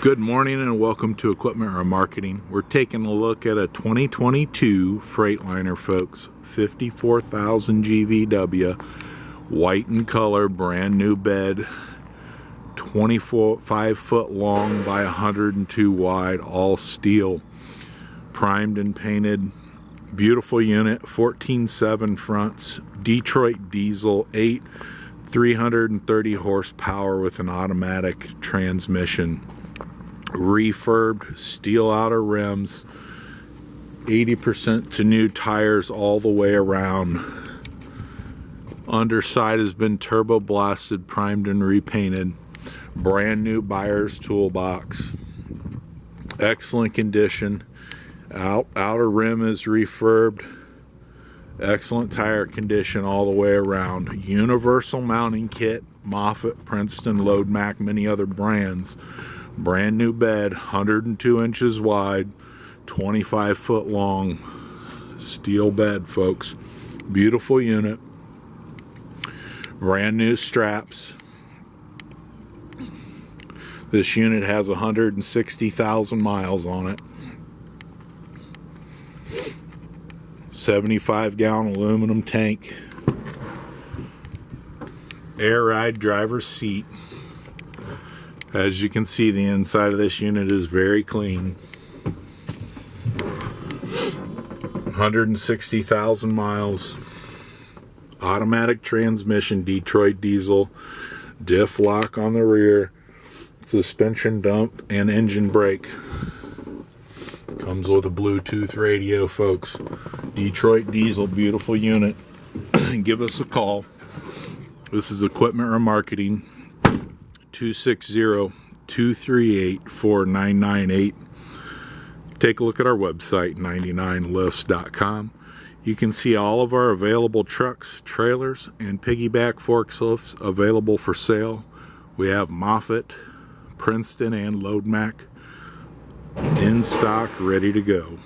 Good morning and welcome to Equipment Remarketing. We're taking a look at a 2022 Freightliner, folks. 54,000 GVW, white in color, brand new bed, 5 foot long by 102 wide, all steel, primed and painted. Beautiful unit, 14.7 fronts, Detroit diesel, 330 horsepower with an automatic transmission. Refurbed, steel outer rims, 80% to new tires all the way around. Underside has been turbo blasted, primed and repainted. Brand new buyer's toolbox. Excellent condition. Outer rim is refurbed. Excellent tire condition all the way around. Universal mounting kit, Moffett, Princeton, Load Mac, many other brands. Brand new bed, 102 inches wide, 25 foot long, steel bed, folks. Beautiful unit. Brand new straps. This unit has 160,000 miles on it. 75-gallon aluminum tank. Air ride driver's seat. As you can see, the inside of this unit is very clean. 160,000 miles. Automatic transmission, Detroit diesel. Diff lock on the rear. Suspension dump and engine brake. Comes with a Bluetooth radio, folks. Detroit diesel, beautiful unit. Give us a call. This is Equipment Remarketing. 260-238-4998. Take a look at our website, 99lifts.com. You can see all of our available trucks, trailers, and piggyback forklifts available for sale. We have Moffett, Princeton, and Load Mac in stock, ready to go.